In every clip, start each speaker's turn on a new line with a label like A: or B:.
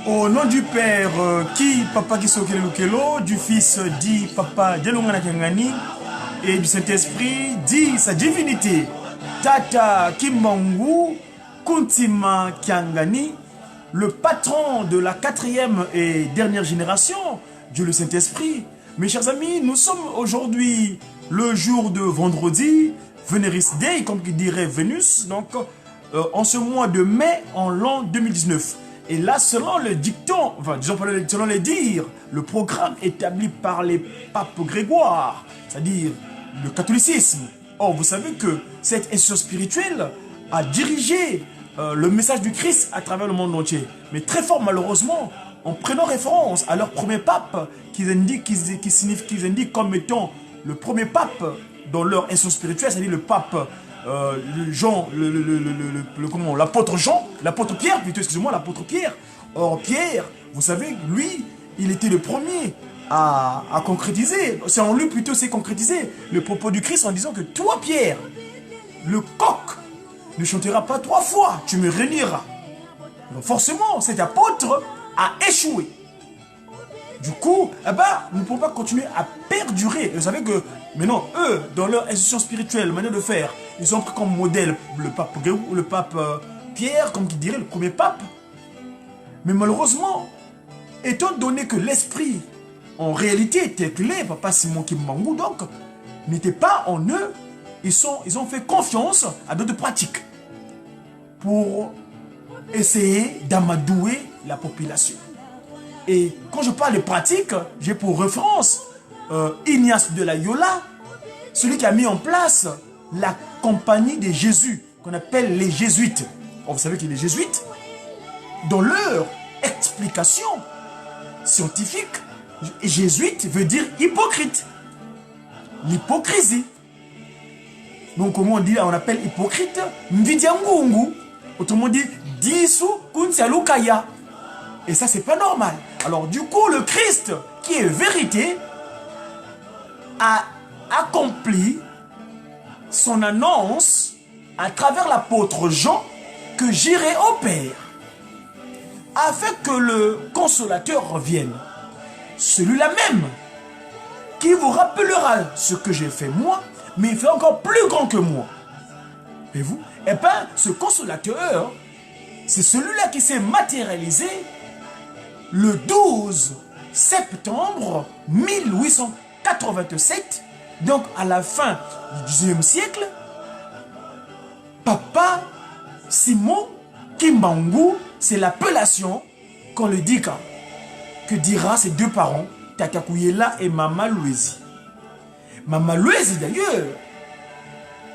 A: Au nom du Père, qui Papa Kisokele Lukelo, du Fils, dit Papa Dialongana Kengani, et du Saint-Esprit, dit sa divinité, Tata Kimbangu, Kuntima Kiangani, le patron de la 4e et dernière génération, Dieu le Saint-Esprit. Mes chers amis, nous sommes aujourd'hui le jour de vendredi, Veneris Day, comme qui dirait Vénus, donc en ce mois de mai, en l'an 2019. Et là, selon le dicton, enfin, disons selon les dires, le programme établi par les papes Grégoire, c'est-à-dire le catholicisme. Or, vous savez que cette institution spirituelle a dirigé le message du Christ à travers le monde entier. Mais très fort, malheureusement, en prenant référence à leur premier pape, qu'ils indiquent comme étant le premier pape dans leur institution spirituelle, c'est-à-dire le pape Jean, l'apôtre Jean, l'apôtre Pierre, plutôt, excusez-moi, l'apôtre Pierre. Or, Pierre, vous savez, lui, il était le premier à concrétiser, c'est en lui plutôt c'est concrétisé le propos du Christ en disant que toi, Pierre, le coq ne chantera pas 3 fois, tu me réuniras. Donc forcément, cet apôtre a échoué. Du coup, nous ne pouvons pas continuer à perdurer. Vous savez que maintenant, eux, dans leur institution spirituelle, manière de faire, ils ont pris comme modèle le pape Pierre, comme qui dirait le premier pape. Mais malheureusement, étant donné que l'esprit, en réalité, tel qu'il est, Papa Simon Kimbangu, donc, n'était pas en eux, ils ont fait confiance à d'autres pratiques pour essayer d'amadouer la population. Et quand je parle de pratique, j'ai pour référence Ignace de Loyola, celui qui a mis en place la compagnie des Jésus, qu'on appelle les jésuites. Or, vous savez que les jésuites, dans leur explication scientifique, jésuite veut dire hypocrite. L'hypocrisie. Donc, comment on dit là, on appelle hypocrite Mvidiangungu. Autrement dit, Disu Kuntialukaya. Et ça, c'est pas normal. Alors, du coup, le Christ, qui est vérité, a accompli son annonce à travers l'apôtre Jean que j'irai au Père afin que le consolateur revienne. Celui-là même qui vous rappellera ce que j'ai fait moi, mais il fait encore plus grand que moi. Et vous? Eh bien, ce consolateur, c'est celui-là qui s'est matérialisé le 12 septembre 1887, donc à la fin du XIXe siècle, Papa Simon Kimbangu, c'est l'appellation qu'on le dit que dira ses 2 parents, Tata Kouyela et Mama Louési. Mama Louési d'ailleurs,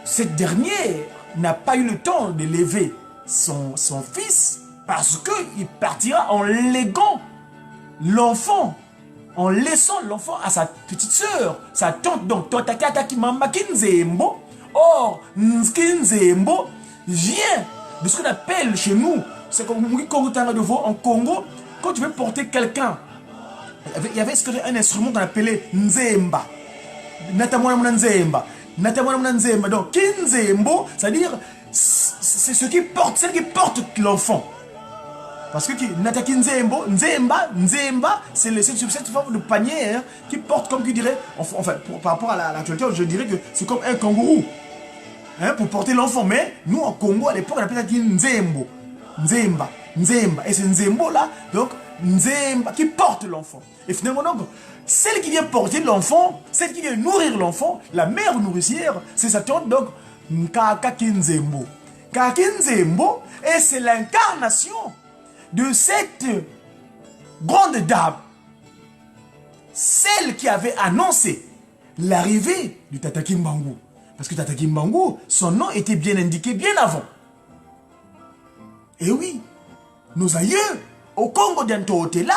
A: cette dernière n'a pas eu le temps d'élever son fils parce qu'il partira en léguant l'enfant, en laissant l'enfant à sa petite sœur, sa tante. Donc, or, Nzembo vient de ce qu'on appelle chez nous, c'est comme en Congo, quand tu veux porter quelqu'un, il y avait un instrument qu'on appelait Nzemba. Natamwana Nzemba. Donc, Kinzembo, c'est-à-dire, c'est celle qui porte l'enfant. Parce que Nataki Nzembo, Nzemba, c'est cette forme de panier qui porte, comme qui dirait, enfin, par rapport à l'actualité, je dirais que c'est comme un kangourou pour porter l'enfant. Mais nous, en Congo, à l'époque, on appelait ça Nzembo. Nzemba. Et c'est Nzembo là, donc Nzemba qui porte l'enfant. Et finalement, donc, celle qui vient porter l'enfant, celle qui vient nourrir l'enfant, la mère nourricière, c'est sa tante, donc Nkakaki Nzembo. Kaki Nzembo, et c'est l'incarnation de cette grande dame, celle qui avait annoncé l'arrivée du Tata Kimbangu. Parce que Tata Kimbangu, son nom était bien indiqué bien avant. Et oui, nos aïeux, au Congo d'Antotela,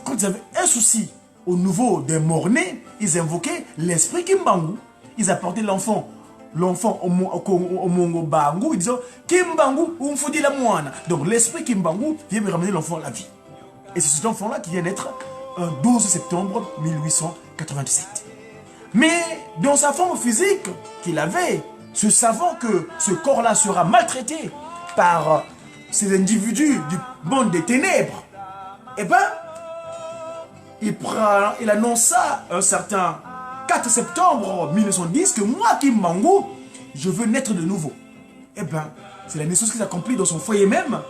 A: quand ils avaient un souci au niveau des morts-nés, ils invoquaient l'esprit Kimbangu. Ils apportaient l'enfant au Mongo Bangu, ils disaient Kimbangu, umfudi la moine. Donc l'esprit Kimbangu vient me ramener l'enfant à la vie. Et c'est cet enfant-là qui vient naître un 12 septembre 1887. Mais dans sa forme physique qu'il avait, se savant que ce corps-là sera maltraité par ces individus monde des ténèbres. Eh bien, il annonça un certain 4 septembre 1910 que moi, Kim Mangou, je veux naître de nouveau. Eh bien, c'est la naissance qui s'accomplit dans son foyer même,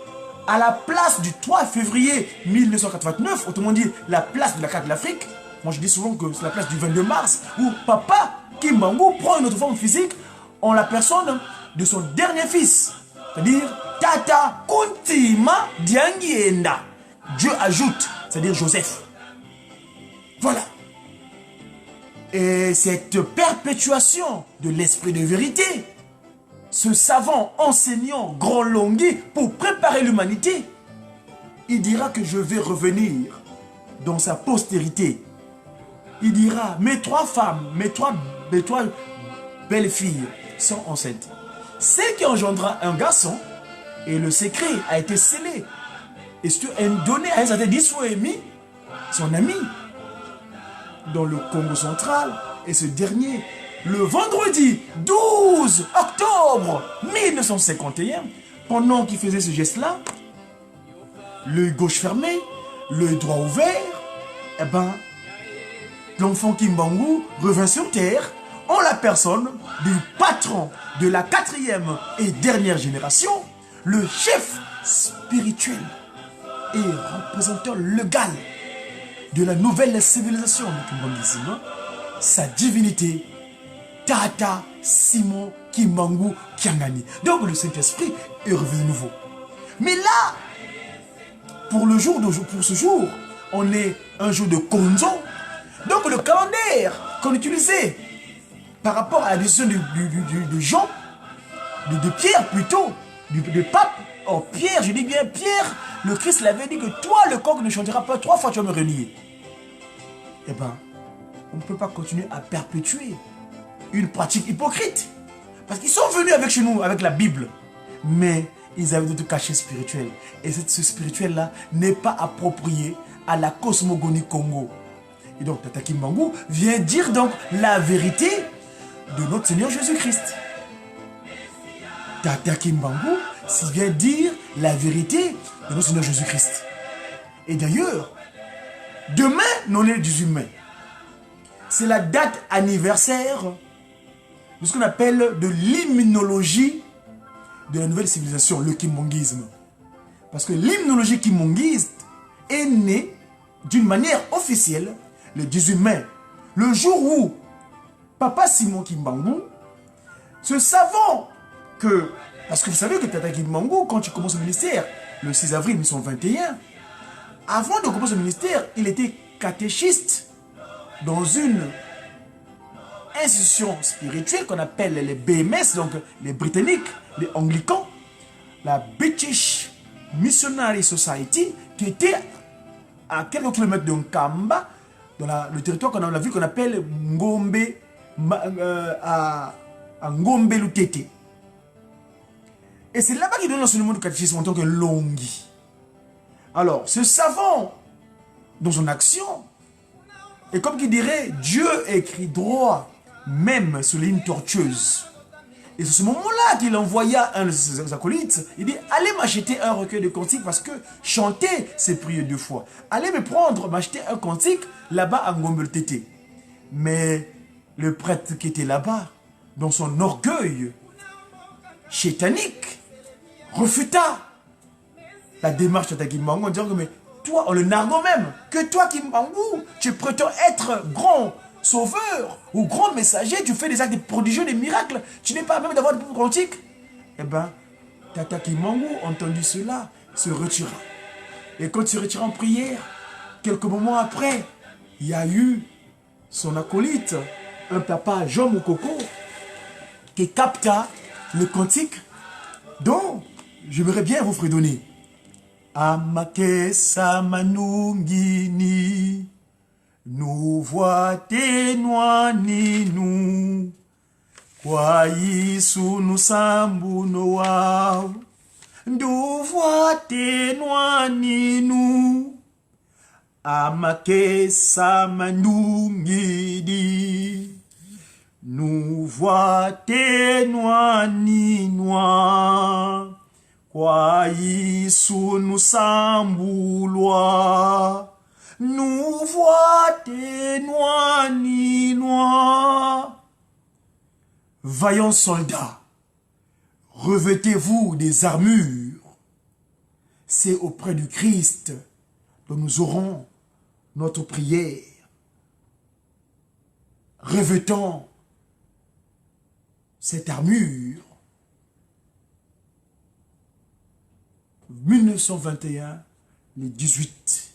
A: à la place du 3 février 1989, autrement dit, la place de la carte de l'Afrique. Moi, je dis souvent que c'est la place du 22 mars, où papa, Kim Mangou, prend une autre forme physique en la personne de son dernier fils, c'est-à-dire Tata Kuntima Diangienda. Dieu ajoute, c'est-à-dire Joseph. Voilà. Et cette perpétuation de l'esprit de vérité, ce savant enseignant grand Longhi pour préparer l'humanité, il dira que je vais revenir dans sa postérité. Il dira, mes 3 femmes, mes trois belles filles sont enceintes. Celle qui engendra un garçon, et le secret a été scellé. Et c'est donné à un certain Dissoemi, son ami, dans le Congo central. Et ce dernier, le vendredi 12 octobre 1951, pendant qu'il faisait ce geste-là, l'œil gauche fermé, l'œil droit ouvert, eh ben, l'enfant Kimbangu revint sur terre en la personne du patron de la 4e et dernière génération, le chef spirituel et représentant légal de la nouvelle civilisation du Kimbanguisme, sa divinité, Tata Simon Kimbangu Kiangani. Donc le Saint-Esprit est revenu de nouveau. Mais là, pour ce jour, on est un jour de Konzo. Donc le calendaire qu'on utilisait par rapport à la décision de Jean, de Pierre plutôt, de pape, oh Pierre, je dis bien Pierre, le Christ l'avait dit que toi le coq ne chantera pas 3 fois, tu vas me renier. Eh bien, on ne peut pas continuer à perpétuer une pratique hypocrite. Parce qu'ils sont venus avec chez nous, avec la Bible. Mais ils avaient d'autres cachets spirituels. Et ce spirituel-là n'est pas approprié à la cosmogonie Congo. Et donc, Tata Kimbangu vient dire donc la vérité de notre Seigneur Jésus-Christ. Tata Kimbangu vient dire la vérité de notre Seigneur Jésus-Christ. Et d'ailleurs, demain, nous est le 18 mai. C'est la date anniversaire de ce qu'on appelle de l'hymnologie de la nouvelle civilisation, le kimbongisme. Parce que l'hymnologie kimbongiste est née d'une manière officielle le 18 mai, le jour où Papa Simon Kimbangu, ce savant que, parce que vous savez que Tata Kimbangu, quand il commence au ministère, le 6 avril 1921, avant de commencer au ministère, il était catéchiste dans une institution spirituelle qu'on appelle les BMS, donc les Britanniques, les Anglicans, la British Missionary Society, qui était à quelques kilomètres de Nkamba, dans le territoire qu'on a la ville qu'on appelle Ngombe, à Ngombe Lutete. Et c'est là-bas qu'il donne l'enseignement du catéchisme en tant que Longhi. Alors, ce savant, dans son action, et comme qui dirait, Dieu écrit droit, même sur les lignes tortueuses. Et c'est ce moment-là qu'il envoya un de ses acolytes. Il dit, allez m'acheter un recueil de cantiques parce que chanter, c'est prier 2 fois. Allez m'acheter un cantique là-bas à Ngombe Tété. Mais le prêtre qui était là-bas, dans son orgueil chétanique, refuta la démarche de Kimbangu en disant que mais toi, en le narguant même, que toi Kimbangu, tu prétends être grand sauveur ou grand messager, tu fais des actes prodigieux, des miracles, tu n'es pas même d'avoir de cantique. Eh bien, Tata Kimbangu, entendu cela, se retira. Et quand il se retira en prière, quelques moments après, il y a eu son acolyte, un papa Jean Mokoko, qui capta le cantique dont j'aimerais bien vous fredonner. Amakesa manungini, nous voit ténoigner nous, kwa Yesu nous sambu noa, nous voit ténoigner nous, amakesa manungini, nous voit ténoigner nous, Kwa Yesu nous samboulois, nous voiter noir ni noir. Vaillants soldats, revêtez-vous des armures. C'est auprès du Christ que nous aurons notre prière. Revêtons cette armure. 1921, le 18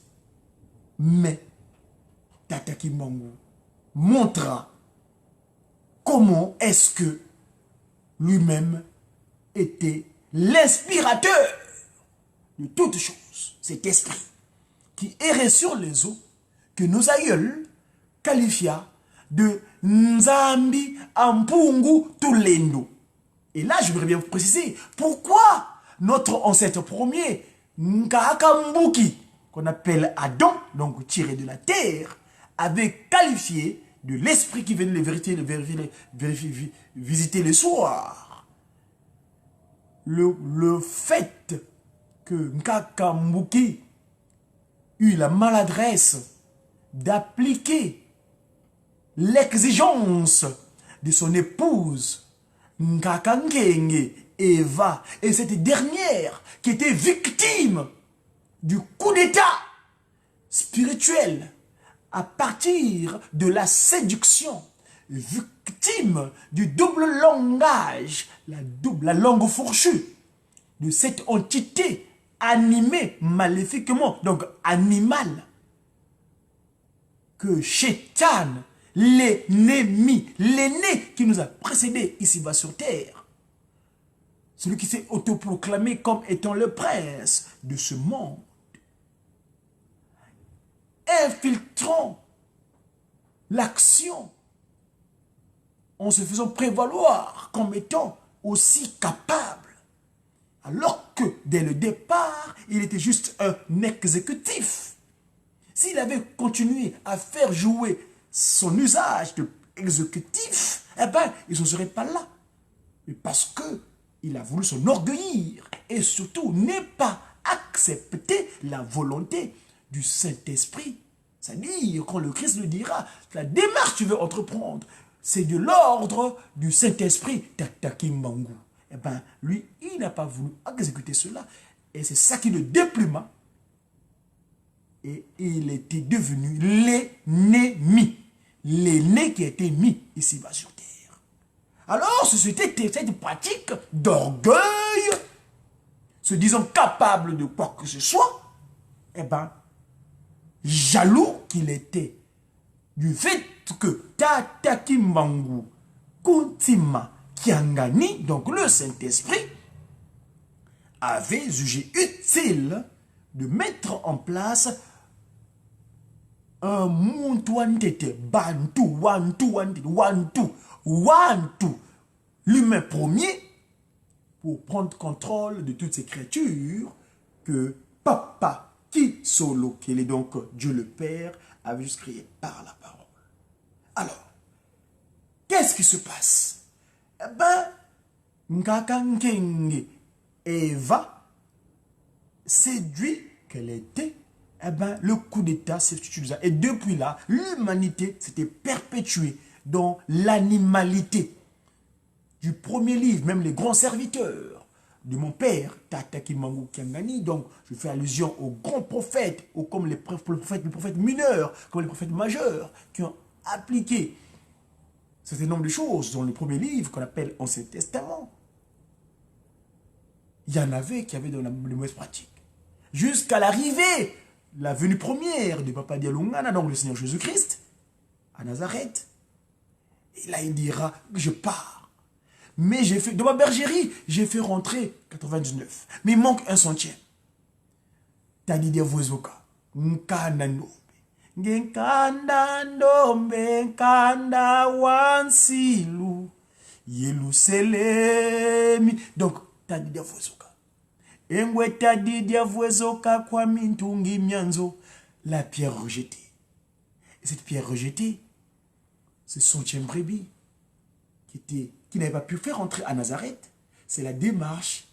A: mai, Tata Kimbangu montra comment est-ce que lui-même était l'inspirateur de toutes choses. Cet esprit qui errait sur les eaux, que nos aïeuls qualifia de Nzambi Ampungu Tulendo. Et là, je voudrais bien vous préciser pourquoi notre ancêtre premier, Nkakambuki, qu'on appelle Adam, donc tiré de la terre, avait qualifié de l'esprit qui venait visiter le soir. Le fait que Nkakambuki eut la maladresse d'appliquer l'exigence de son épouse, Nkakankenge, Eva, et cette dernière qui était victime du coup d'état spirituel à partir de la séduction, victime du double langage, la langue fourchue de cette entité animée maléfiquement, donc animale, que Shaitan, l'ennemi, l'aîné qui nous a précédés ici-bas sur terre, celui qui s'est autoproclamé comme étant le prince de ce monde, infiltrant l'action en se faisant prévaloir comme étant aussi capable, alors que dès le départ, il était juste un exécutif. S'il avait continué à faire jouer son usage d'exécutif, eh bien, il ne serait pas là. Mais parce que il a voulu s'enorgueillir et surtout n'est pas accepter la volonté du Saint-Esprit. C'est-à-dire, quand le Christ le dira, la démarche que tu veux entreprendre, c'est de l'ordre du Saint-Esprit, Tata Kimbangu. Eh bien, lui, il n'a pas voulu exécuter cela. Et c'est ça qui le dépluma. Et il était devenu l'ennemi. L'aîné qui a été mis ici-bas sur terre. Alors, c'était cette pratique d'orgueil, se disant capable de quoi que ce soit, eh bien, jaloux qu'il était du fait que Tata Kimbangu Kuntima Kiangani, donc le Saint-Esprit, avait jugé utile de mettre en place un Muntouantete, Bantu, Wantu, l'humain premier, pour prendre contrôle de toutes ces créatures que Papa Kisolo, qui est donc Dieu le Père, avait juste créé par la parole. Alors, qu'est-ce qui se passe? Eh bien, Nkakankenge Eva séduit qu'elle était, eh bien, le coup d'état s'est utilisé. Et depuis là, l'humanité s'était perpétuée dans l'animalité. Du premier livre, même les grands serviteurs de mon père, Tata Kimbangu Kiangani, donc je fais allusion aux grands prophètes, comme les prophètes mineurs, comme les prophètes majeurs, qui ont appliqué un certain nombre de choses dans le premier livre qu'on appelle Ancien Testament. Il y en avait qui avaient dans la mauvaise pratique. Jusqu'à l'arrivée, la venue première de Papa Dialungana, donc le Seigneur Jésus-Christ, à Nazareth. Et là, il dira, je pars. Mais j'ai fait, de ma bergerie, j'ai fait rentrer 99. Mais il manque un centième. Tadidia Vozoka. Nkanda ndombe. Nkanda ndombe, nkanda wansilu. Yelu selemi. Donc, Tadidia Vozoka. Engwe Tadidia Vozoka kwa mintungi mianzo. La pierre rejetée. Et cette pierre rejetée, c'est centième brebis qui n'avait pas pu faire entrer à Nazareth. C'est la démarche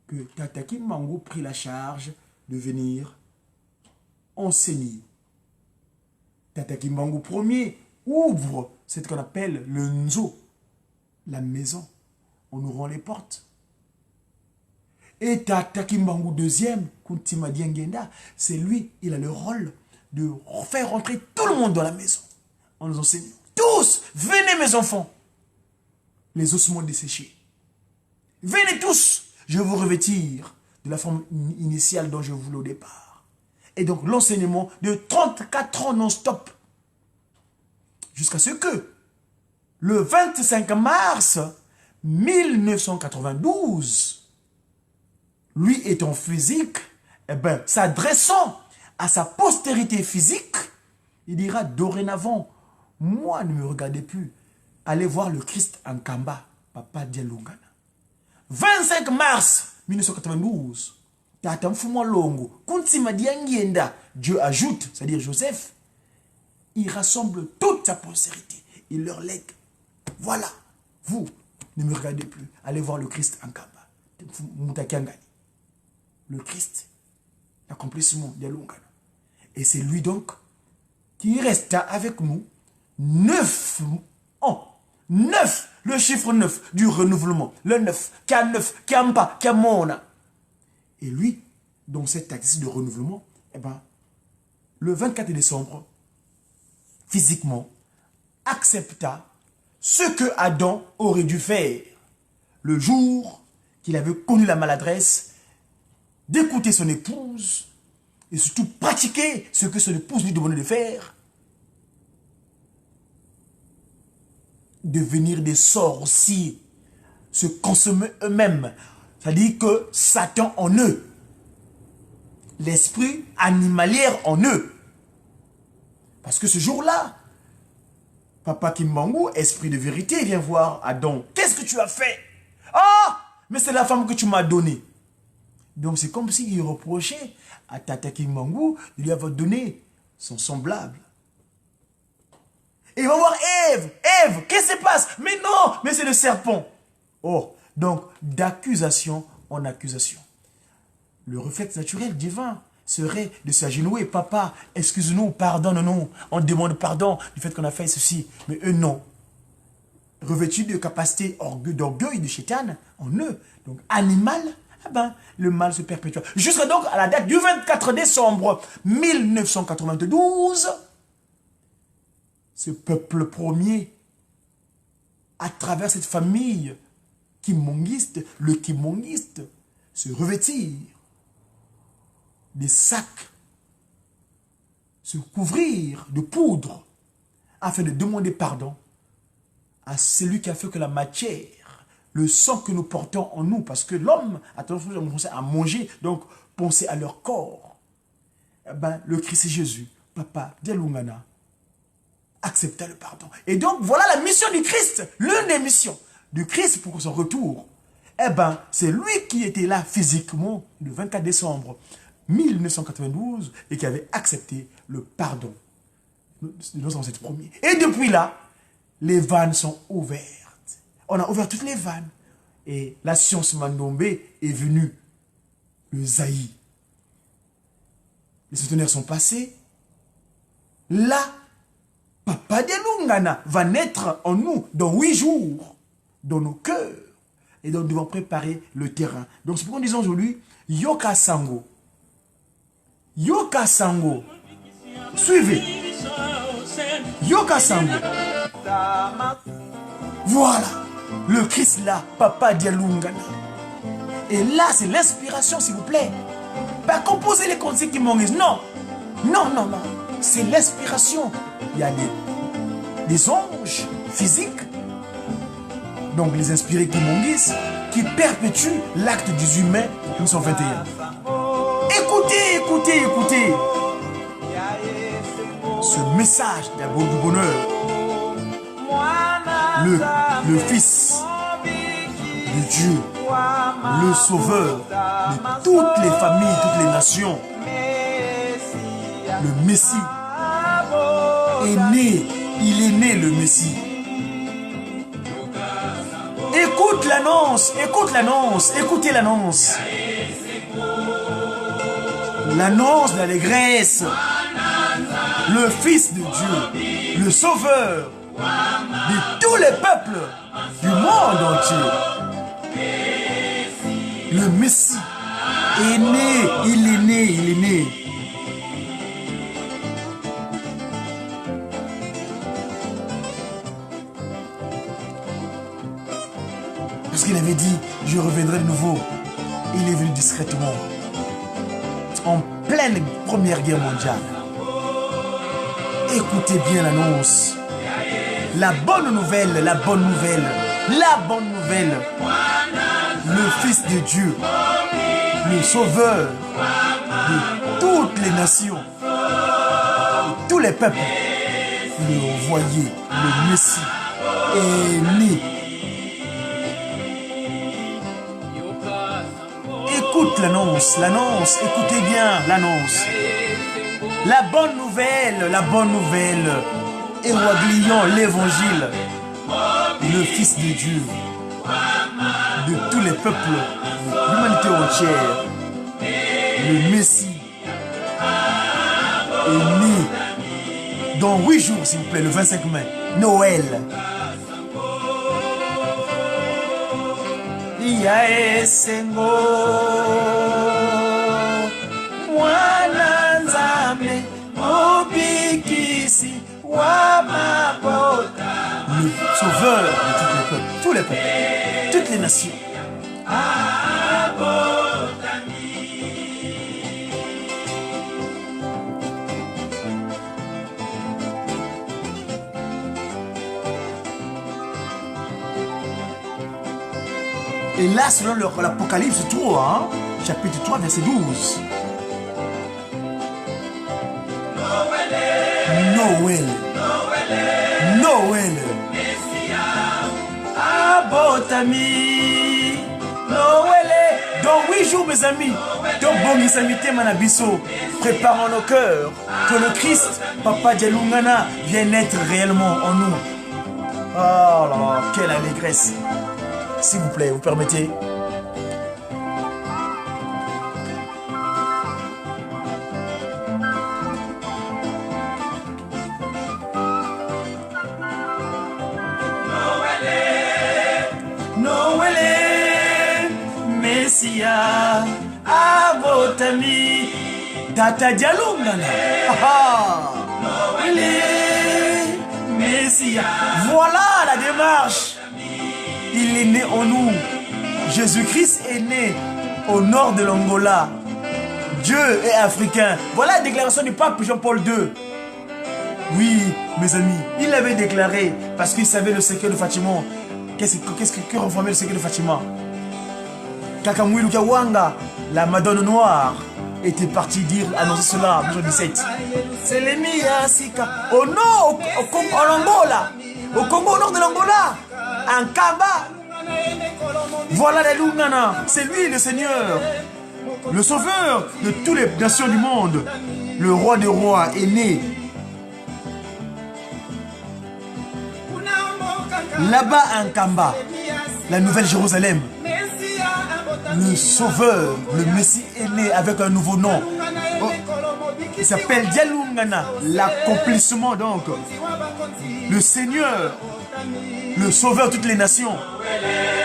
A: que Tata Kimbangu prit la charge de venir enseigner. Tata Kimbangu Ier ouvre ce qu'on appelle le Nzo, la maison. On ouvre les portes. Et Tata Kimbangu II, Kuntima Diengenda, c'est lui, il a le rôle de faire rentrer tout le monde dans la maison. On nous enseigne. Tous, venez mes enfants. Les ossements desséchés. Venez tous, je vais vous revêtir de la forme initiale dont je voulais au départ. Et donc l'enseignement de 34 ans non-stop. Jusqu'à ce que, le 25 mars 1992, lui étant physique, eh ben, s'adressant à sa postérité physique, il dira dorénavant, moi ne me regardez plus, allez voir le Christ en Kamba, Papa Dialungana. 25 mars 1992, Tata Mfumwa Longo, Kuntima Diangienda, Dieu ajoute, c'est-à-dire Joseph, il rassemble toute sa postérité, il leur lègue. Voilà, vous ne me regardez plus, allez voir le Christ en Kamba, Mutakiangani. Le Christ, l'accomplissement de Lungana. Et c'est lui donc qui resta avec nous 9 ans. 9, le chiffre 9 du renouvellement. Le 9, Kiampa, Kiamona. Et lui, dans cet exercice de renouvellement, eh ben, le 24 décembre, physiquement, accepta ce que Adam aurait dû faire le jour qu'il avait connu la maladresse d'écouter son épouse et surtout pratiquer ce que son épouse lui demandait de faire, devenir des sorciers, se consommer eux-mêmes. C'est-à-dire que Satan en eux, l'esprit animalier en eux. Parce que ce jour-là, Papa Kimbangu, esprit de vérité, vient voir Adam. Qu'est-ce que tu as fait? Ah, mais c'est la femme que tu m'as donnée. Donc c'est comme s'il reprochait à Tata Kimbangu de lui avoir donné son semblable. Et il va voir Ève. Ève, qu'est-ce qui se passe? Mais non, mais c'est le serpent. Oh, donc d'accusation en accusation. Le réflexe naturel divin serait de s'agenouiller. Papa, excuse-nous, pardonne-nous. On demande pardon du fait qu'on a fait ceci. Mais eux, non. Revêtus de capacité d'orgueil de chétan en eux. Donc animal, eh ben, le mal se perpétue. Jusqu'à donc à la date du 24 décembre 1992, ce peuple premier, à travers cette famille kimongiste, le kimongiste, se revêtir des sacs, se couvrir de poudre, afin de demander pardon à celui qui a fait que la matière, le sang que nous portons en nous, parce que l'homme a tendance à manger, donc penser à leur corps. Eh ben, le Christ Jésus, Papa Dialungana, accepta le pardon. Et donc, voilà la mission du Christ, l'une des missions du Christ pour son retour. Eh ben, c'est lui qui était là physiquement le 24 décembre 1992 et qui avait accepté le pardon de nos ancêtres premiers. Et depuis là, les vannes sont ouvertes. On a ouvert toutes les vannes. Et la science Mandombe est venue. Le Zaï. Les centenaires sont passés. Là, Papa Dialungana va naître en nous dans 8 jours, dans nos cœurs. Et donc, nous devons préparer le terrain. Donc, c'est pourquoi nous disons aujourd'hui, Yoka Sango. Yoka Sango. Suivez. Yoka Sango. Voilà. Le Christ là, Papa Dialungana. Et là, c'est l'inspiration, s'il vous plaît. Pas composer les consignes qui m'ont dit. Non. Non, non, non. C'est l'inspiration. Il y a des anges physiques, donc les inspirés qui m'ont qui perpétuent l'acte des humains 1921. Écoutez, écoutez, écoutez. Ce message d'abord du bonheur. Le Fils de Dieu, le Sauveur de toutes les familles, toutes les nations. Le Messie est né, il est né le Messie. Écoute l'annonce, écoute l'annonce, écoutez l'annonce. L'annonce de l'allégresse. Le Fils de Dieu, le Sauveur de tous les peuples du monde entier. Le Messie est né, il est né, il est né. Parce qu'il avait dit, je reviendrai de nouveau. Il est venu discrètement. En pleine Première Guerre mondiale. Écoutez bien l'annonce. La bonne nouvelle, la bonne nouvelle, la bonne nouvelle. Le Fils de Dieu, le Sauveur de toutes les nations, de tous les peuples. Le voyez, le Messie est né. Écoute l'annonce, l'annonce, écoutez bien l'annonce. La bonne nouvelle, Éroaglion, l'évangile, le Fils de Dieu, de tous les peuples, de l'humanité entière, le Messie est né dans 8 jours, s'il vous plaît, le 25 mai, Noël. Yae sengo mwana nzambe obikisi wa mabota. Le Sauveur de tous les peuples, toutes les nations. Et là, selon l'Apocalypse 3, hein, chapitre 3, verset 12. Noël. Noël. Abotami. Noël. Dans 8 jours, mes amis. Donc, bon, mes amis, Manabiso, préparons nos cœurs que le Christ, Papa Djalungana, vienne être réellement en nous. Oh là là, quelle allégresse. S'il vous plaît, vous permettez. Noël, Messia, Abotami, Tata Djalungana. Noël, Messia. Voilà la démarche. Il est né en nous. Jésus-Christ est né au nord de l'Angola. Dieu est africain. Voilà la déclaration du pape Jean-Paul II. Oui, mes amis, il l'avait déclaré parce qu'il savait le secret de Fatima. Qu'est-ce que renfermait le secret de Fatima? Kakamouilou Kawanga, la Madone Noire, était partie dire, annoncer cela en 2017. C'est l'ennemi Sika. Au nord, en Angola. Au Congo, au nord de l'Angola. En Kamba. Voilà les Lungana. C'est lui le Seigneur. Le Sauveur de toutes les nations du monde. Le roi des rois est né. Là-bas en Kamba, la Nouvelle Jérusalem. Le Sauveur, le Messie est né avec un nouveau nom. Il s'appelle Djalungana. L'accomplissement donc. Le Seigneur. Le Sauveur de toutes les nations.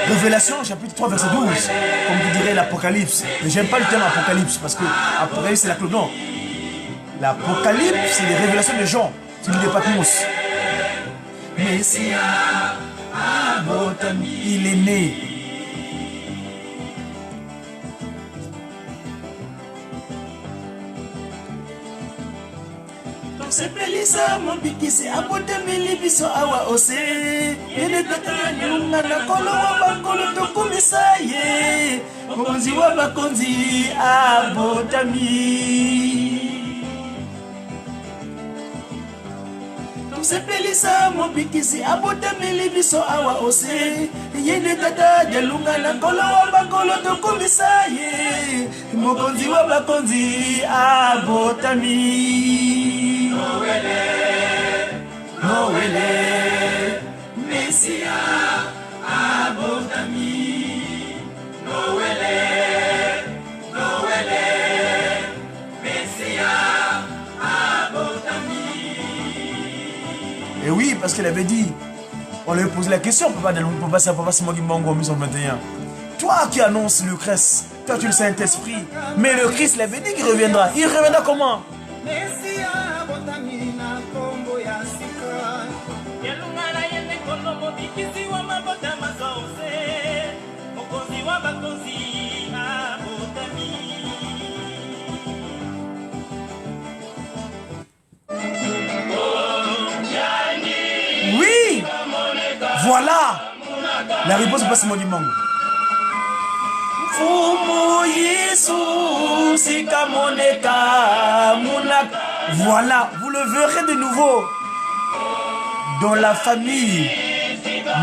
A: Révélation chapitre 3 verset 12. Comme vous direz l'Apocalypse. Mais j'aime pas le terme Apocalypse parce que Apocalypse c'est la clone. Non. L'Apocalypse c'est les révélations de Jean. C'est des Patmos. Messia, il est né. Sepelisa mobikisi abotemeli biso awa ose ene tata nyunga na kolo wa bakolo tokumisa ye mokonzi wa bakonzi abotami sepelisa mobikisi abotemeli biso awa ose ene tata nyunga na kolo wa bakolo tokumisa ye mokonzi wa bakonzi abotami. Noël, Messia, Abotami. Et oui, parce qu'elle avait dit, on lui a posé la question, Papa Simogi Mbangu en 1921. Toi qui annonces le Christ, toi tu le Saint-Esprit, mais le Christ l'avait dit qu'il reviendra. Il reviendra comment? Oui, voilà la réponse de Papa Simogi Mbangu. Voilà, vous le verrez de nouveau dans la famille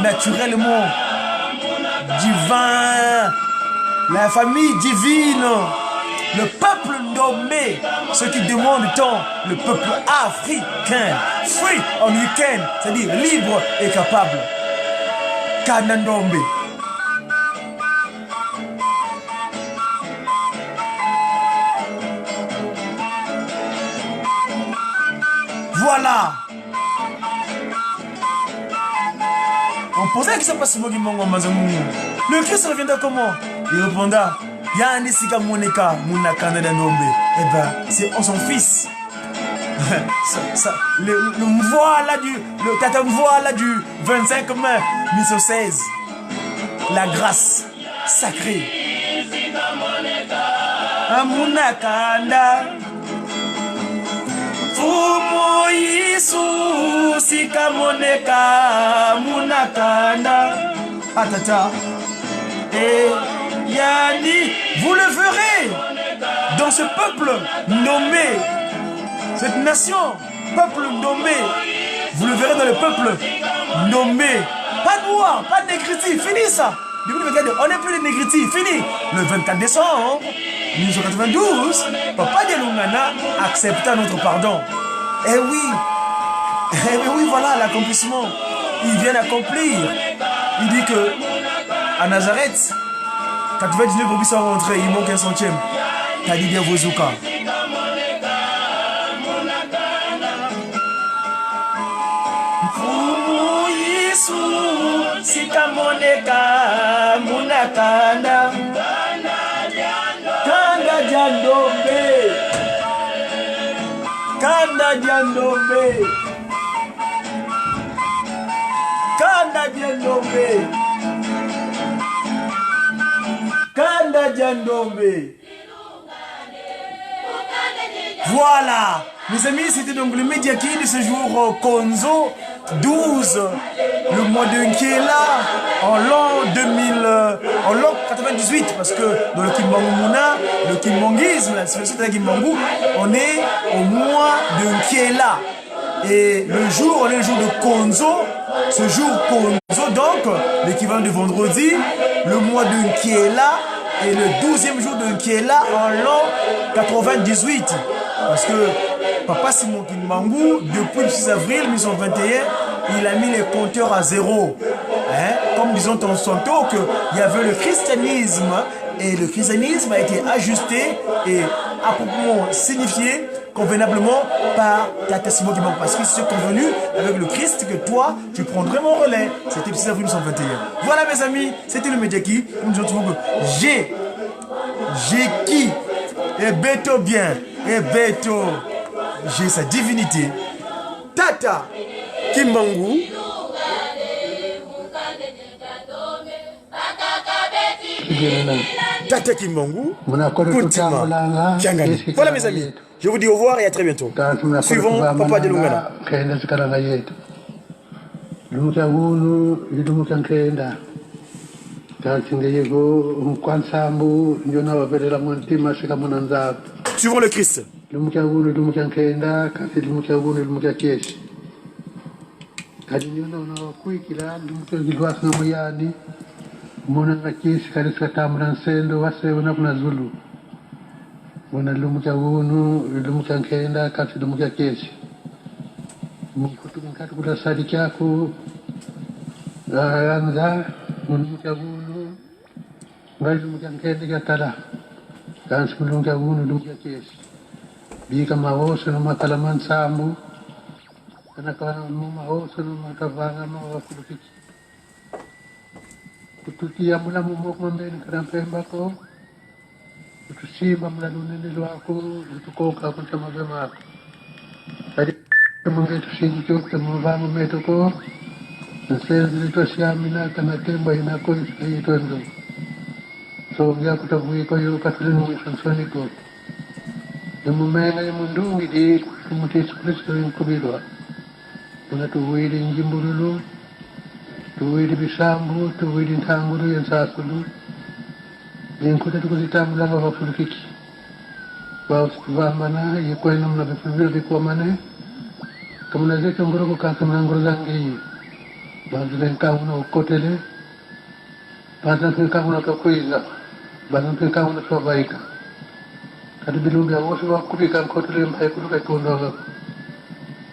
A: naturellement divin, la famille divine, le peuple nommé, ceux qui demandent tant, le peuple africain, free en week-end, c'est-à-dire libre et capable. Kanandombe. Voilà. On posait la question à Simogi Mbangu Mazamou. Le Christ reviendra comment? Il répondra, Yani Sika Moneka, Munakanda Dandombe. Eh ben, c'est son fils. Le voilà le tata voilà du 25 mai 1916. La grâce sacrée. Amunakanda. Fumo Yisu Sika Moneka Munakanda. Atata. Et Yani, vous le verrez dans ce peuple nommé, cette nation, peuple nommé, vous le verrez dans le peuple nommé. Pas de noir, pas de négritude, fini ça. On n'est plus les négritudes, fini. Le 24 décembre 1992, Papa Dialungana accepta notre pardon. Eh oui, voilà l'accomplissement. Il vient d'accomplir. Il dit que à Nazareth, 99 brebis sont rentrés, il manque un centième. T'as dit bien Vozuka. Sika Moneka Munakanda. Kanda Diandombe. Kanda Diandombe. Kanda Diandombe. Kanda Diandombe. Voilà, mes amis, c'était donc le Mediaki de ce jour Konzo 12, le mois de Nkiela, en l'an 98, parce que dans le Kimbangu-Muna, le Kimbanguisme, la civilisation de la Kimbangu, on est au mois de Nkiela. Et le jour, on est le jour de Konzo, ce jour Konzo, donc, l'équivalent de vendredi, le mois de Nkiela, et le 12e jour de Nkiela en l'an 98. Parce que Papa Simogi Mbangu, depuis le 6 avril 1921, il a mis les compteurs à zéro. Comme disons tantôt qu'il y avait le christianisme, et le christianisme a été ajusté et appropriément signifié convenablement par Tata Simogi Mbangu. Parce que c'est convenu avec le Christ que toi, tu prendrais mon relais. C'était le 6 avril 1921. Voilà mes amis, c'était le Mediaki. Nous disons toujours que j'ai qui, et Beto bien, et Beto, j'ai sa divinité. Tata Kimbangu. Tata Kimbangu. Voilà mes amis. Je vous dis au revoir et à très bientôt. Suivons Papa Dialungana. Suivons le Christ.
B: Kana numa hoso numa kavanga numa kulukiki. Kutukia mula mumok mambeni kana pemba ko. Kutusimba mula lunene lwako, kutukoka kuchama bema. Kadi munge tusingi chokta mwavangu meto ko. Nsenzi lito siamina kana temba inako itondo. So ngia kutavuiko yu katulinu mwisansoni ko. Mumenga mundungi di kumuti Kristo yukubirwa. Kuna tuwili njimburulu, tuwili bisambu, tuwili ntanguru yansasulu. Ninkuta tukuzitambula nga bafurikiki. Bamana yikwena mna bifuvira bikwamane. Kamuna zeto nguroko kakamuna nguruzangi. Bazile nkamuna ukotele. Bazile nkamuna kakuiza. Bazile nkamuna swabaika. Kadi bilumbi ya wosu wa kupika nkotele mbaye kuluka ikondo.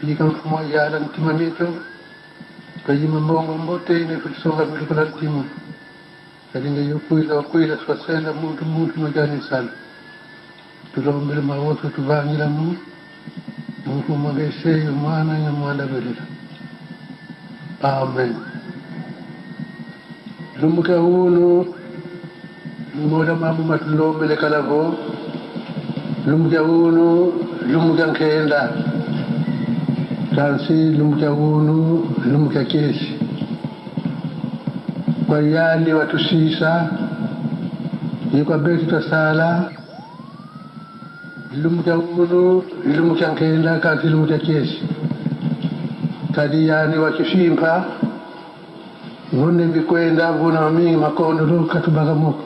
B: Jika mfumo ya ala ntimamito. Kaji mbongo mbote ine kutisonga bilikula timu. Kadi nga yukuila wakuila swasenda mutu majani sana. Tulombele mawosu tuvangila mu. Mfumo gese yumana ya mwanda belila. Amen. Lumbuka hunu. Mmoda mamu matulombele kalavo. Lumbuka hunu. Lumbuka nkenda. Tansi lumbuka hunu. Lumbuka kesi. Kwa yali watu sisa. Yukwa beti tasala. Lumbuka hunu. Lumbuka nkenda. Kansi lumbuka kesi. Kadi yani wakifimpa. Vune vikwenda. Vuna wamingi makondo. Luka tubagamuku.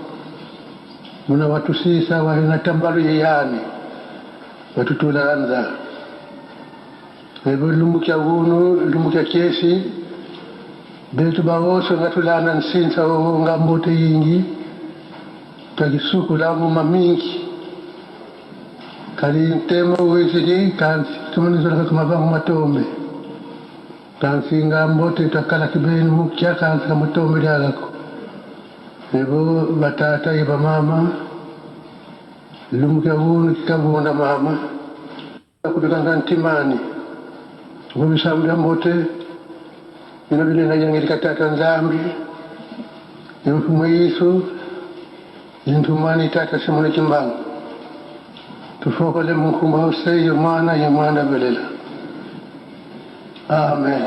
B: Muna watu sisa wahina tambalu yeyani. Watu tulanza. Ebo lumbukia hunu, lumbukia kesi. Betu bawoso ngatulana nsinsa nga mbote yingi. Takisuku lamu mamingi. Kali ntema uwezidi kansi. Tumanizola katumabangu matombe. Kansi nga mbote takala kibeni mukia kansi matombe liagako. Ebo batata iba mama. Lumbukia hunu kikabunda mama. Kudukanga ntimani. Kubisambulia mbote. Inabili na yangi katata nzambi. Mfumo Yesu. Intumani tata simone kimbangu. Tufokole mkumba hose yumana yumana belela. Amen.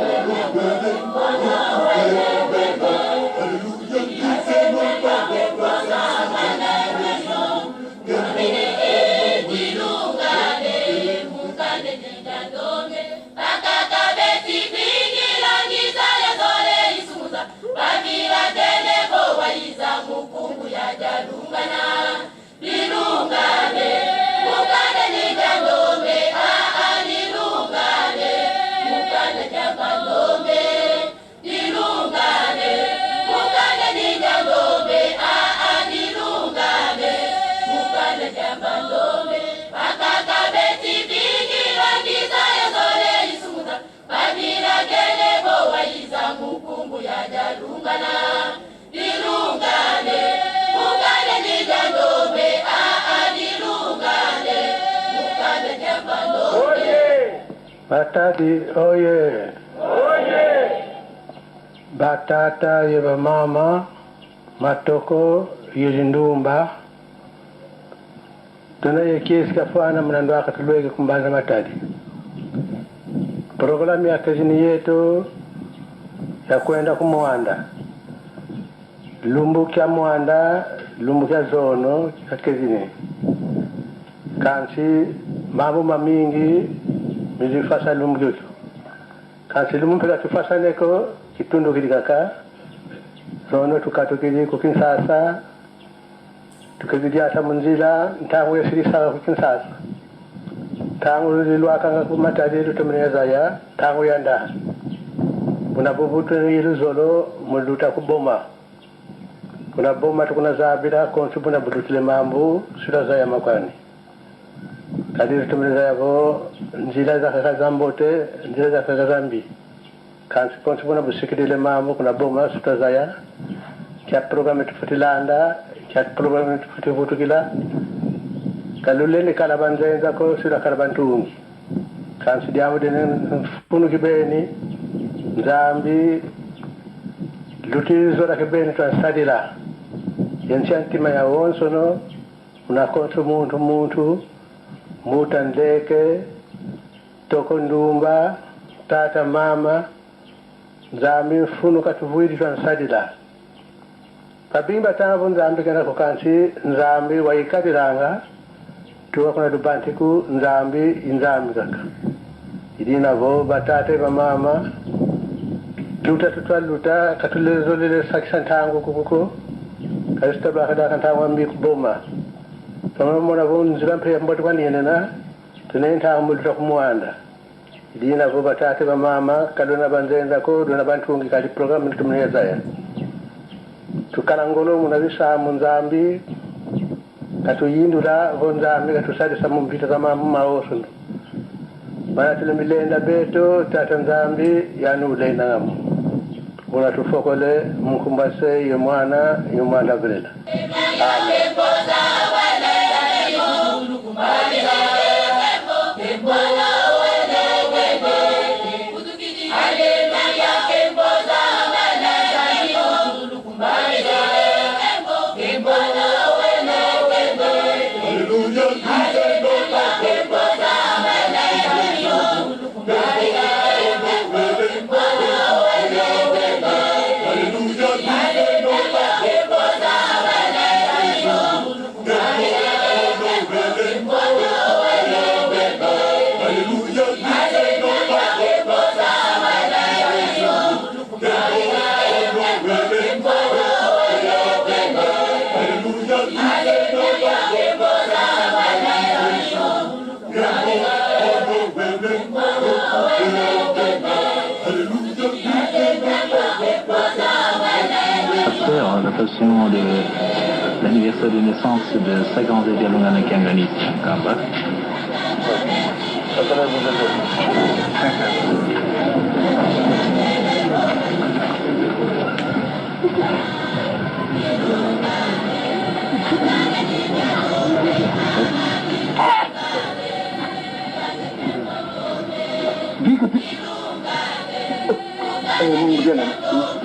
B: Batati oye. Oye. Batata yeba mama matoko yilindumba. Tuna yekesi kafana mnando akatulweke kumbanza matadi. Programu ya kazini yetu ya kwenda kumwanda. Lumbukia mwanda, lumbukia zono kazini. Kansi mambo mamingi mizifasa lumbukia. Kansi lumbukia tufasa neko kitundu kilikaka. Zono tukatukili kukinsasa. Tukazidiasa munzila ntangu ya sirisa kukinsasa. Tangu liluakanga kumatadi tutemeneza ya tangu yanda. Unapovutu yilu zolo muluta kuboma. Kuna boma tukuna zabira konsubu na budutile mambu sura za ya makwani. Kadiri tutemeneza yabo njila za kakazambote, njila za kakazambi. Kansi konsubu na busikidile mambu kuna boma sura za ya. Kia programe tufutilanda, kia programe tufutuvutukila. Kaluleni kalabanzenza ko sura kalabantungi. kansi diamo denen funu ki beni zambi l'utilizzo che bene sadila yen sentima ya won sono una contro muntu mutandeke toko ndumba tata mama zambi funu katuvuidi sadila kabimba tanabu nzambi kana kukansi nzambi waikatiranga tuwa kuna dubantiku nzambi kaka idina vo batate mama luta katulezolele sakisantango kuko kalista bakada kantango mbi kuboma kama mona vo nzilampe mboti kwaniyena tunenta mulita kumwanda idina vo batate mama kadona banzenza ko dona bantungi kali program nitumneza ya tukalangolo munabisa munzambi katuyindula vo nzambi katusadisa mumpita kama maoso mana tulemilenda beto tata nzambi yanulena ngamu una tufokole mkumbase yomwana vrela
C: l'occasion de l'anniversaire de naissance de Saganze Dialungana Kiangani Kamba.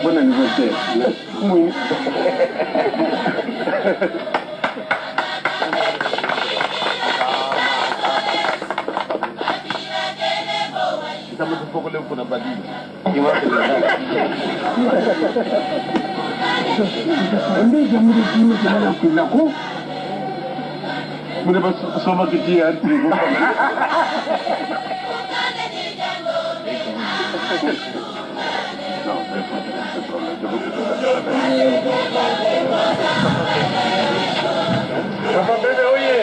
D: Buon anniversario. Muy. Estamos un poco lejos con la patilla. ¿Dónde ya mire que no se va a la cu? Mire, pues somos que tía.
B: Papá, bebe, oye.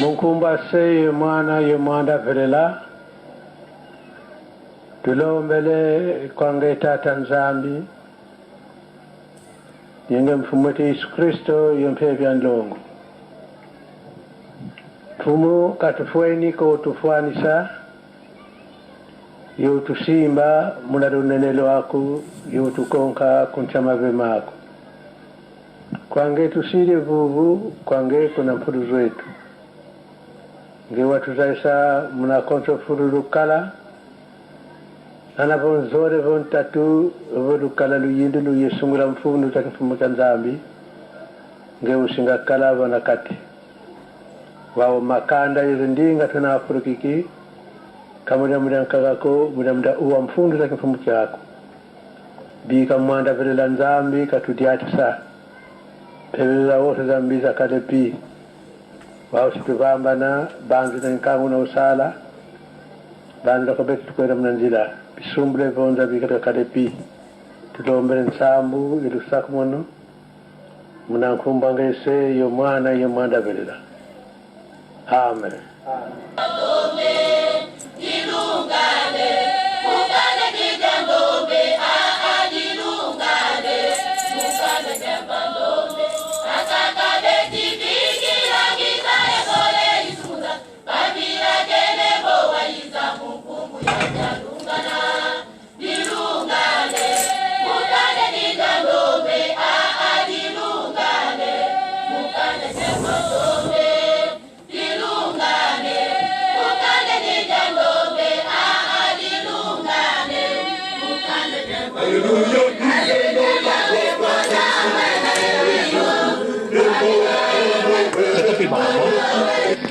B: Munkumba se mwana yomanda velela tulombele kwange tata nzambi yenge mfumwete Yesu Kristo yompevya nlongo mfumu katufueni ko tufuanisa yo tusimba munalunenelo wako yo tukonka kunchama vemako kwange tusile vuvu kwange kuna mpulu wetu nge watu zaisa muna konto furu kala ana bon zore bon tatu vodu kala lu yindu lu yesungula mfundu takifumu kanzambi nge usinga kala wana kati wao makanda yezindinga tuna afurikiki kamuda muda nkagako muda uwa mfundu takifumu kyako bika mwanda vile lanzambi katutiatisa pebeza wote zambi za kadepi wao situvambana banzi na nkangu na usala banzi lako beti tukwenda mnanzila bisumbule vonza bika kadepi tulombele nsambu ilusaku mono mnankumba ngese yo mwana velela amen.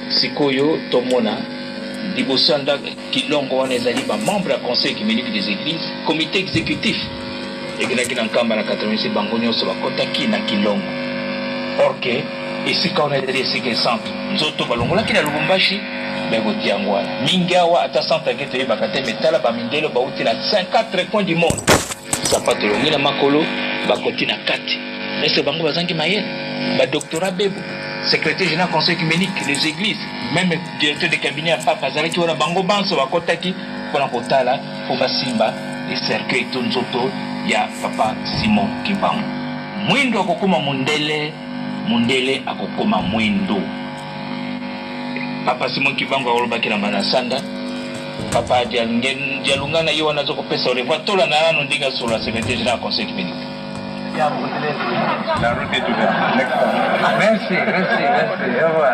E: Sikoyo tomona Dibosanda Kilongo wana ezali ba membre ya conseil écuménique des églises comité exécutif ekinaki na nkamba na 86 bango nyonso bakotaki na Kilongo orke esika wana ezali esika centre nzoto balongolaki na Lubumbashi bekoti yango wana mingi awa ata centre ake toyebaka te metala bamindelo bauti na 54 coins du monde sapato longi na makolo bakoti na kati ese bango bazangi mayele badoctorat bebo secrétaire général conseil écuménique les églises même directeur de cabinet à papa azalaki wana bango banso bakotaki mpona kotala po basimba ecercueil to nzoto ya papa Simon Kibangu mwindo akokoma mundele akokoma mwindo papa Simon Kibangu akolobaki na manasanda papa dialungana yo wana azokopesa revoir tola na nano ndinga sur la secrétaire général conseil écuménique.
D: La route est ouverte. Next time.
B: Merci. Au revoir.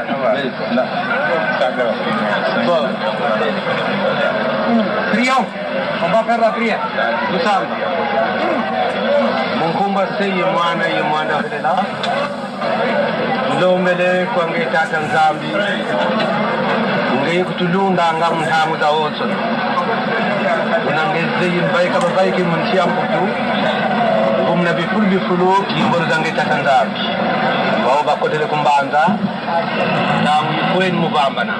D: Bon.
B: Prions. On va faire la prière. Nous sommes. Munkumba seye mwana velela. Ndombele kwange tata nzambi. Ngeye kutulunda nga mtamu za ozo. Unangeze yimbaika babaiki muntia mputu. Kumna bifulu kimbolo zange tatanzabi wao bakotele kumbanza na mkwenu mubambana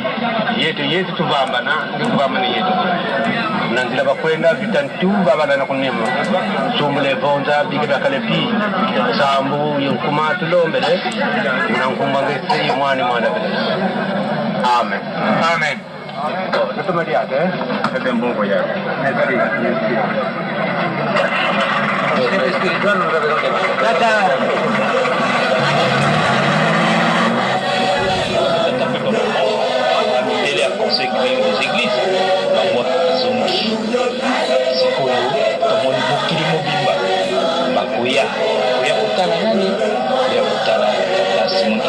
B: yetu tubambana ndikubambana yetu nanzila bakwenda vitantu babana na kunema sumbule vonza bige bakalepi sambu yonkuma tulombele nankumba ngese mwana bele amen natuma diate ete mbongo ya merci espiritual no
E: ele a conseil écuménique des églises bango azongi sikoyo tomoni mokili mobimba bakoya kotala nani koya kotala tata Simon.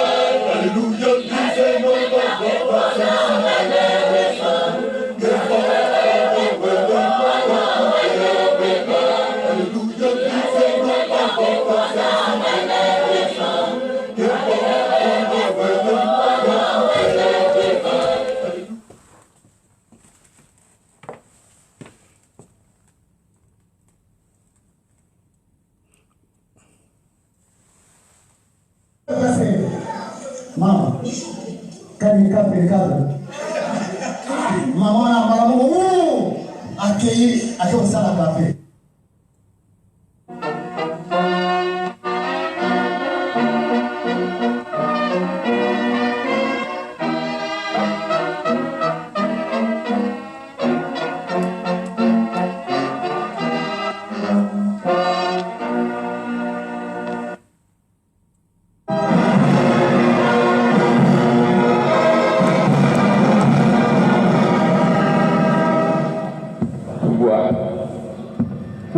F: Mama, kani kape. Mama na mama akei usala kape.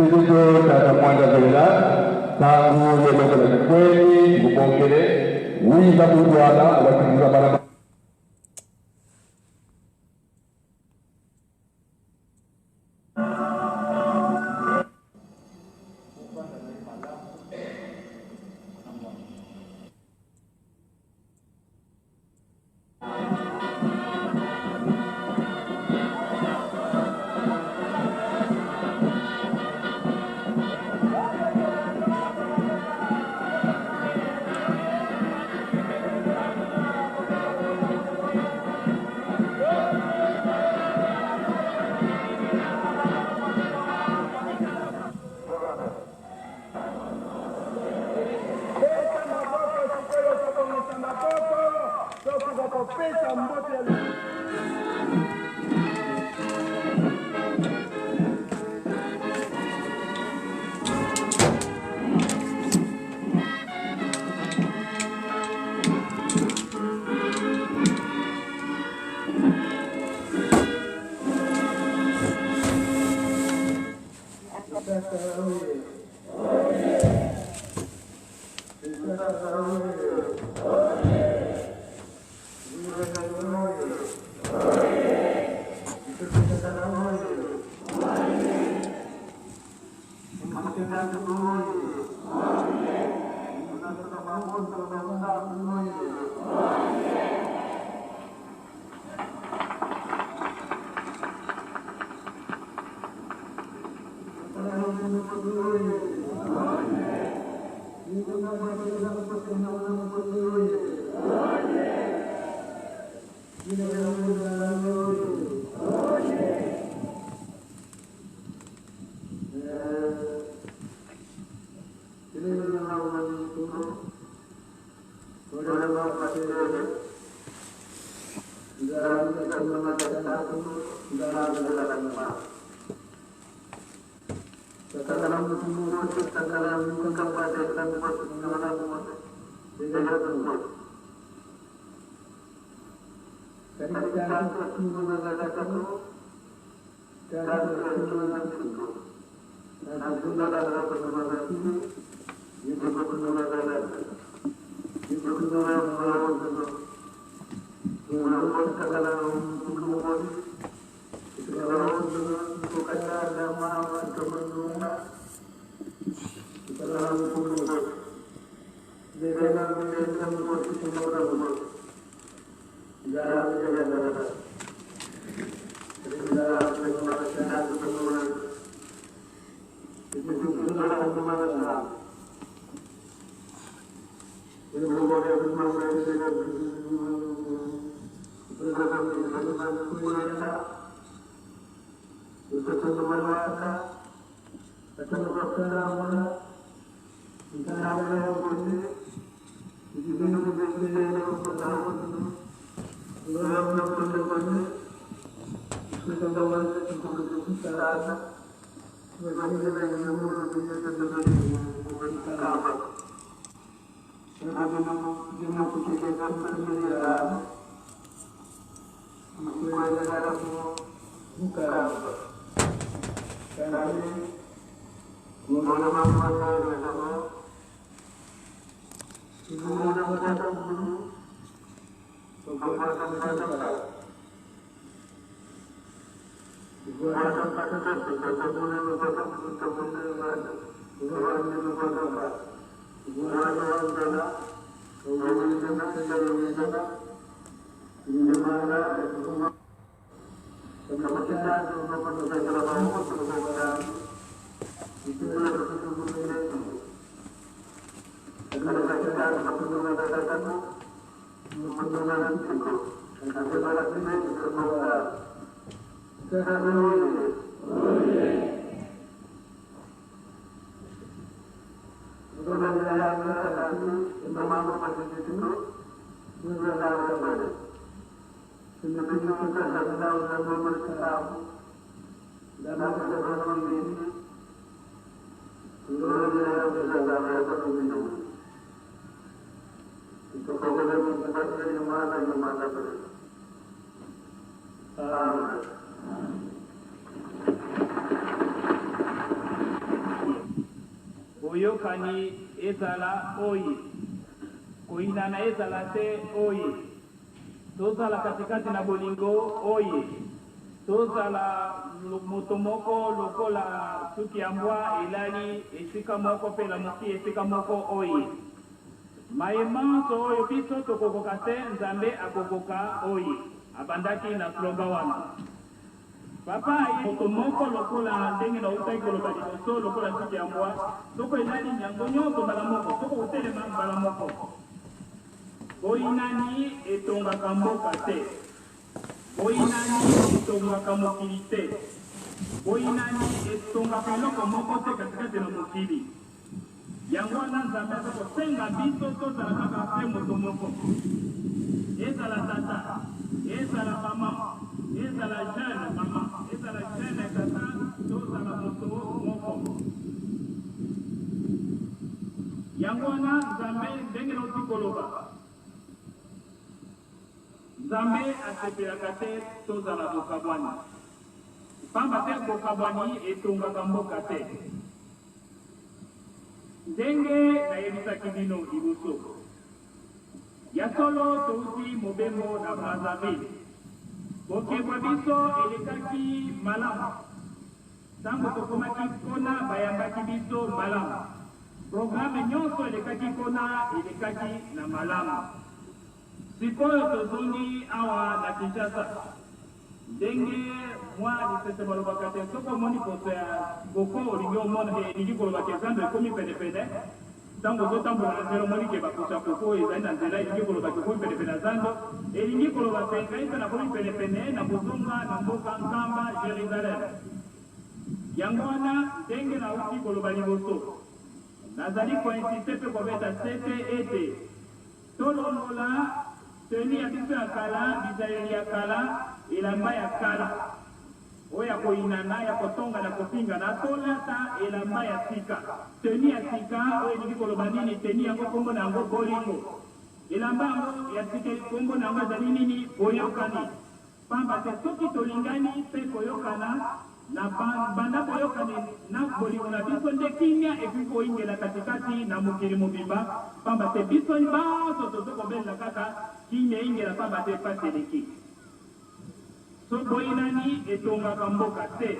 B: Msisitizo Tata Mwanda Zela tangu yetoka na kweli kupongele wiza kudwana wakifunga barabara
G: boyokani ezala oyi koinana ezala te oyi tozala katikati na bolingo oyi tozala moto moko lokola suki ya mbwa elali esika moko mpe lamuki esika moko oyi mayemanso oyo biso tokokoka te nzambe akokoka oyi abandaki na slogan wana papa moto moko lokola ndenge na utaki koloba liboso lokola suki ya mbwa soko elali nyango nyonso mbala moko soko kotelema mbala moko boyinani etongaka mboka te boyinani etongaka mokili te boyinani etongaka eloko moko te katikati na mokili yango wana nzambe aza kosenga biso tozala kaka mpe moto moko ezala tata ezala mama ezala jeune mama ezala jeune tata tozala moto moko yango wana nzambe ndenge nauti koloba nzambe asepelaka te tozala bokabwani pamba te bokabwani etongaka mboka te ndenge nayebisaki bino liboso ya solo touti mobembo na Brazzaville bokebwa biso elekaki malamu ntango tokomaki mpona bayambaki biso malamu programe nyonso elekaki mpona elekaki na malamu sikoyo tozongi awa na Kinshasa ndenge mwa lisese balobaka te soko omoni poso ya boko olingi omona elingi kolobaka ezando ekomi penepene ntango ozotambola na nzela omoni ke baposo ya koko ezali na nzela elingi kolobaka ekomi penepene ya zando elingi koloba pe ngai mpe nakomi penepene na kozonga na mboka nkamba Jerusalem yango wana ndenge nauti koloba liboso nazali koinsiste mpe kobeta sete ete tolongola teni ya biso ya kala bizaleli ya kala elamba ya kala oyo ya koinana ya kotonga na kopingana tolata elamba ya sika teni ya sika oyo elingi koloba nini teni yango kombo na yango bolingo elamba yango ya sika kombo na yango ezali nini boyokani pamba te soki tolingani mpe koyokana na banda boyokani na bolingo na biso nde kimia ekoki koingela katikati na mokili mobimba pamba te biso nyonso tozokobelela kaka kimia ingela pamba te pasi eleki so boyinani etongaka mboka te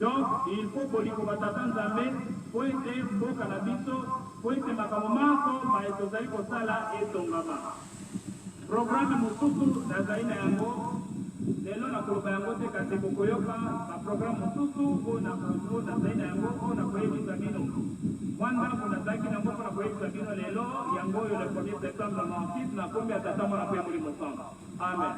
G: donc il faut bolingo batata nzambe po ete mboka na biso po ete makambo manso maye tozali kosala etongama programe mosusu nazali na yango lelo nakoloba yango te kasi kokoyoka baprograme mosusu oyo nazali na yango oyo nakoyebisa bino mwa ndambo nazalaki nango mpo nakoyebisa bino lelo yango oyo le 1er septembre na 96 nakombi atata mwana mpe molimo sango amen.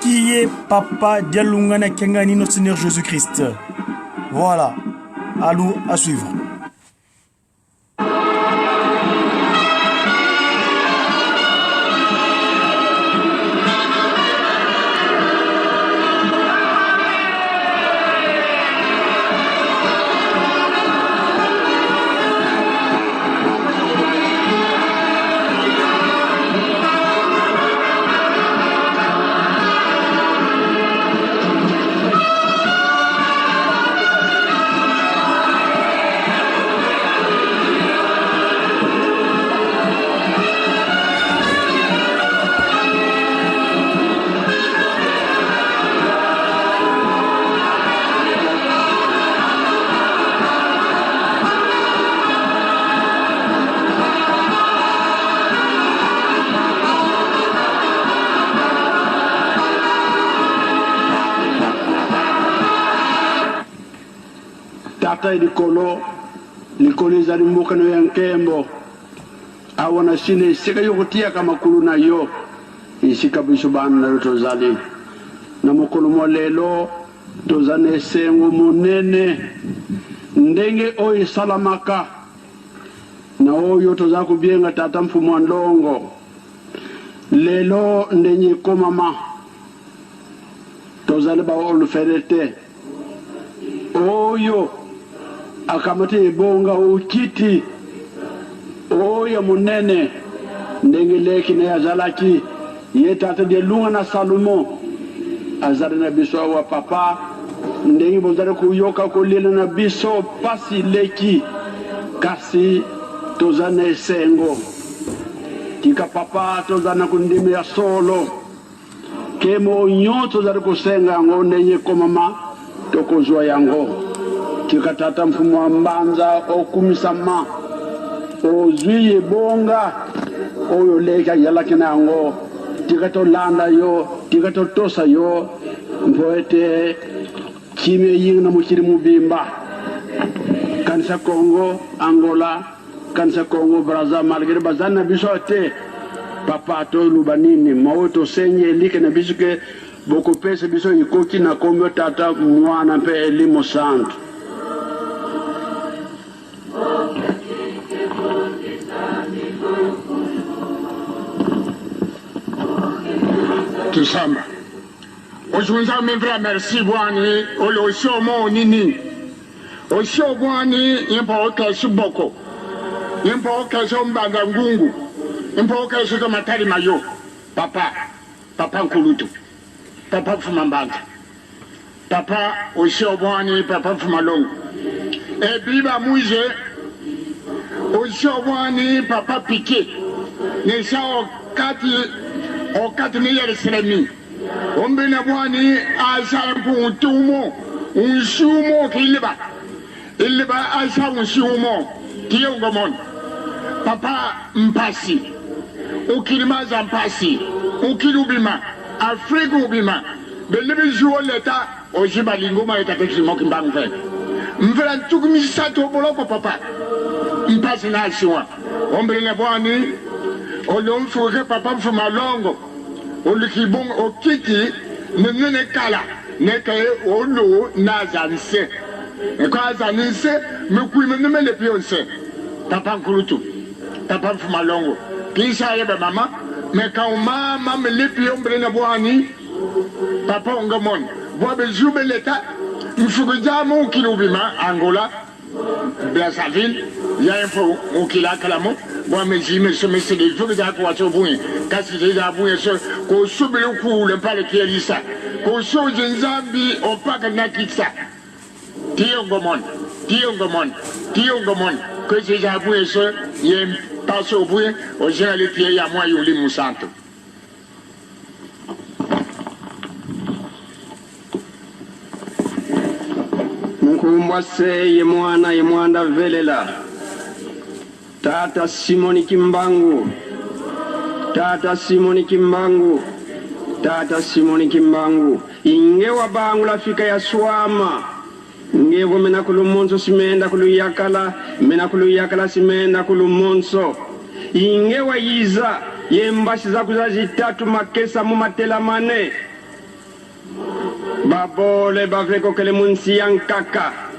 A: Qui est Papa Dialoungana Kengani, notre Seigneur Jésus-Christ? Voilà, à suivre.
H: tata likolo ezali mbokano ya nkembo awana sine sika yokutia kama kuluna yo isika biso bana na tozali na mokolo molelo tozane sengo monene ndenge oyo salamaka na oyo toza kubienga tata mfumu wa ndongo lelo ndenye komama tozali ba oluferete oyo akamate bonga ukiti oyo munene ndengeleki na yazalaki yetata de lunga na Salomo azara na biso wa papa ndengi bozara kuyoka kolela na biso pasi leki kasi tozana esengo tika papa tozana kundime ya solo kemo nyoto zari kusenga ngo ndenye komama tokozwa yango tika tata mfumo wa mbanza okumisama ozwiye bonga oyo leka yala kinango tika to landa yo tika to tosa yo mpoete kime yinga mukiri mubimba kanisa Congo Angola kanisa Congo Brazza malgré bazana bisote papa to lubanini maoto senye like na bisuke boko pesa biso ikoki na kombo tata mwana mpe elimo santo
I: Tusamba ojunza mevra merci bwani olo shomo nini o shobwani impo kesu boko impo kesu mbanga ngungu impo kesu to matari mayo papa nkulutu papa fuma mbanga papa o shobwani papa fuma longo e biba muje o shobwani papa piqué ne sao kati ni yere seremi ombena bwani asa mpuntumo unsumo kiliba iliba asa unsumo kiyongomon papa mpasi ukilimaza mpasi ukilubima Afrika ubima belibi juo leta ojiba lingoma etakekimo kimbangve mvela ntukimisa to boloko papa mpasi na asiwa ombena bwani olomfuke papa mfuma longo olikibong okiki nene kala neke olo nazanse kwa zanise mekuime nemele pionse papa nkulutu papa mfuma longo kisha yebe mama meka umama melipi ombre na bwani papa ongamon bwabe jube leta mfukujamu ukilubima Angola Brazzaville ya info ukila kalamo bwa mejime semese de fukuja kwa chobuye kasi deja buye so ko subilu ku le pale kielisa ko soje nzambi opaka nakitsa tiongomon ko deja buye so yem paso buye o jale pie ya mwa yuli musanto
J: Mkumbwase ye mwana velela Tata Simoni Kimbangu ingewa bangu lafika ya swama ngevo mena kulumonso simenda kuluyakala simenda kulumonso ingewa yiza yembashi za kuzazi tatu makesa mumatela mane babole baveko kele munsi yankaka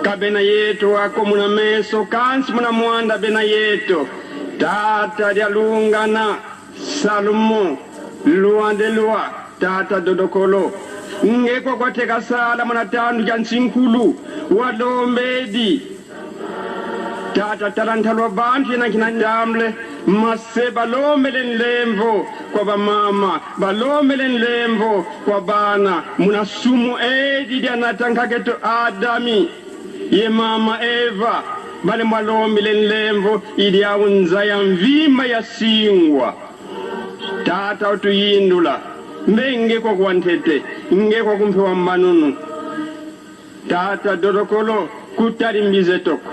J: kabena yetu wako muna meso kansi muna mwanda bena yetu tata dialungana Salomo luandelua tata dodokolo ngekwa kwa teka sala muna tandu jansinkulu wadombedi tata tarantalwa bantu yena kinandamle mase balomele nlemvo kwa bamama balomele nlemvo kwa bana muna sumu edi dianatankaketo Adami ye mama Eva bale mwalomele nlemvo ili ya unza ya mvima ya singwa tata utuyindula mbenge kwa kuantete nge kwa kumpewa mbanunu tata dodokolo kutari mbize toko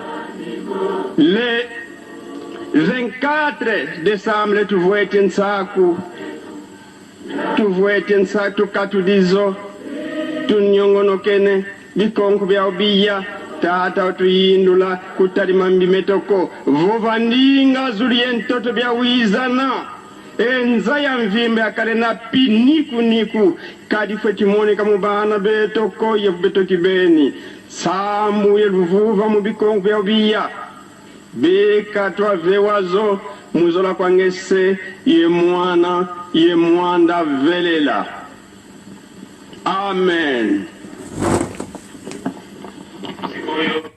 J: le 24 décembre tu vois nsaku tukatudizo tunyongono kene bikonko bya obiya tata utuyindula kutari mambi metoko vovandinga zulientoto bya wizana enza ya mvimbe akale na niku kadi fetimone kamubana betoko yebetoki beni samu yeluvuva mubikonko bya obiya beka twavewazo muzola kwangese ye mwanda velela amen.
K: Oyo